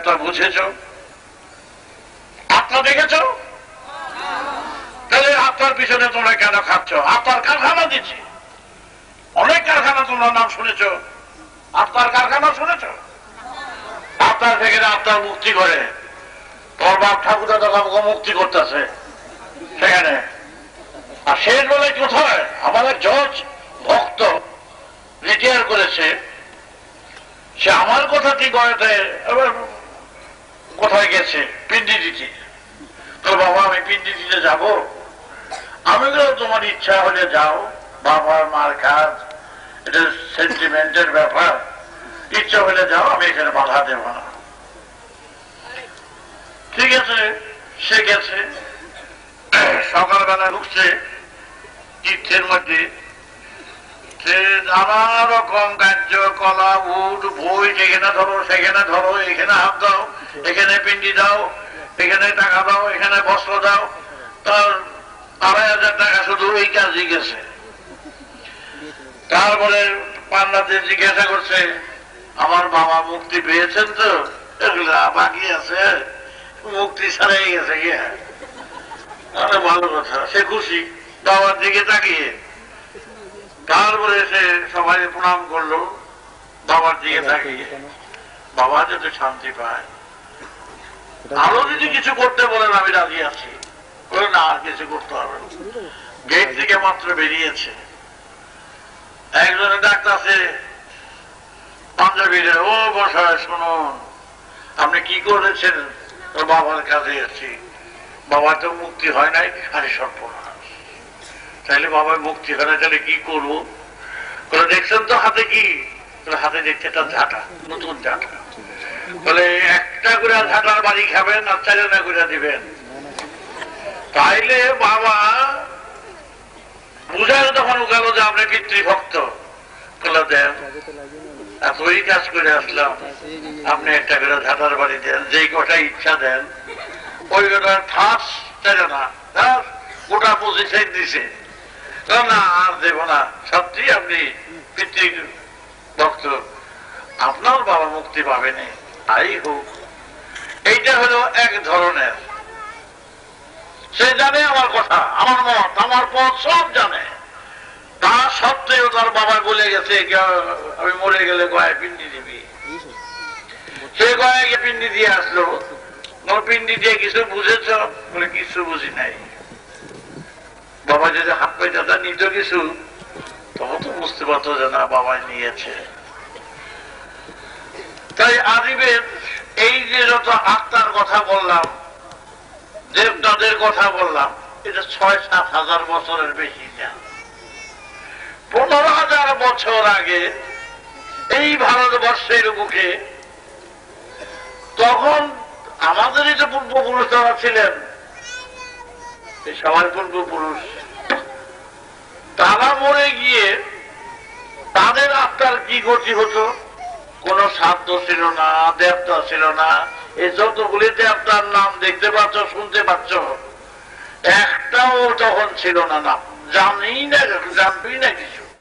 আত্মা বুঝেছ? আত্মা দেখেছ? তাহলে আত্মার পিছনে তোমরা কেন খাচ্ছ? আত্মার কারখানা দিচ্ছি, অনেক কারখানা তোমরা নাম শুনেছ, আত্মার কারখানা শুনেছ? আত্মার থেকে আত্মার মুক্তি করে তোর বাপ ঠাকুরদা তখন মুক্তি করতেছে সেখানে। আর শেষ বলে কোথায় আমাদের জজ ভক্ত রিটায়ার করেছে, সে আমার কথা কি গড়াতে এবার কোথায় গেছে পিন্ডি দিতে। তো বাবা আমি পিন্ডি দিতে যাবো। আমি বললাম তোমার ইচ্ছা হলে যাও, বাবার মার কাজ, এটা সেন্টিমেন্টের ব্যাপার, ইচ্ছা হলে যাও, আমি এখানে বাধা দেব না। ঠিক আছে, সে গেছে। সকালবেলা ঢুকছে তীর্থের মধ্যে, সে নানা রকম কার্যকলা উঠ বই, যেখানে ধরো সেখানে ধরো, এখানে হাত দাও, এখানে পিন্ডি দাও, এখানে টাকা দাও, এখানে বস্ত্র দাও, তার ২,৫০০ টাকা শুধু এই কাজই গেছে। তারপরে পান্নাতে জিজ্ঞাসা করছে আমার বাবা মুক্তি পেয়েছেন তো? এগুলা বাকি আছে, মুক্তি ছাড়াই গেছে গিয়া। ভালো কথা, সে খুশি বাবার দিকে তাকিয়ে। তারপরে সে সবাই প্রণাম করলো বাবার দিকে তাকিয়ে, বাবা যাতে শান্তি পায়। আরো যদি কিছু করতে বলেন আমি রাজি আছি। না আর কিছু করতে হবে। গেট থেকে মাত্র বেরিয়েছে, একজনে ডাক্তারছে পাঞ্জাবিরে, ও বসায় শুনুন আপনি কি করেছেন? তোর বাবার কাছে এসেছি, বাবা তো মুক্তি হয় নাই। আরে সর্বনাশ, তাহলে বাবার মুক্তি হয় না, তাহলে কি করবো? দেখছেন তো হাতে কি? হাতে দেখছে একটা ঝাঁটা, নতুন ঝাঁটা। বলে একটা করে ঝাঁটার বাড়ি খাবেন আর ৪ আনা করে দিবেন। তাইলে বাবা বুঝার তখন গেল যে আপনি পিতৃভক্ত। দেন এতই কাজ করে আসলাম, আপনি একটা করে ঝাঁটার বাড়ি দেন, যেই কটা ইচ্ছা দেন ওই কটা ঠাস ৪ আনা গোটা ২৫ দিছে। না আর দেব না, সত্যি আপনি পিতৃভক্ত, আপনার বাবা মুক্তি পাবেনি। তাই হোক। এইটা হলো এক ধরনের, সে জানে আমার কথা, আমার মত, আমার পথ সব জানে। তা সত্ত্বেও তার বাবা বলে গেছে আমি মরে গেলে গয়ায় পিন্ডি দিবি। সে গয়ায় গিয়ে পিন্ডি দিয়ে আসলো। পিন্ডি দিয়ে কিছু বুঝেছ? বলে কিছু বুঝি নাই। বাবা যদি হাত পাইটা নিত কিছু, তখন তো বুঝতে পারতো যে না বাবাই নিয়েছে। তাই আদিবের এই যে যত আত্মার কথা বললাম, দেবতাদের কথা বললাম, এটা ৬-৭ হাজার বছরের বেশি না। ১৫,০০০ বছর আগে এই ভারতবর্ষের বুকে, তখন আমাদেরই যে পূর্বপুরুষ যারা ছিলেন, এই সবাই পূর্বপুরুষ, তারা মরে গিয়ে তাদের আত্মার কি গতি হতো? কোন সাধ্য ছিল না, দেবতা ছিল না। এই যতগুলি দেবতার নাম দেখতে পাচ্ছ, শুনতে পাচ্ছ, একটাও তখন ছিল না নাম, জানবি না কিছু।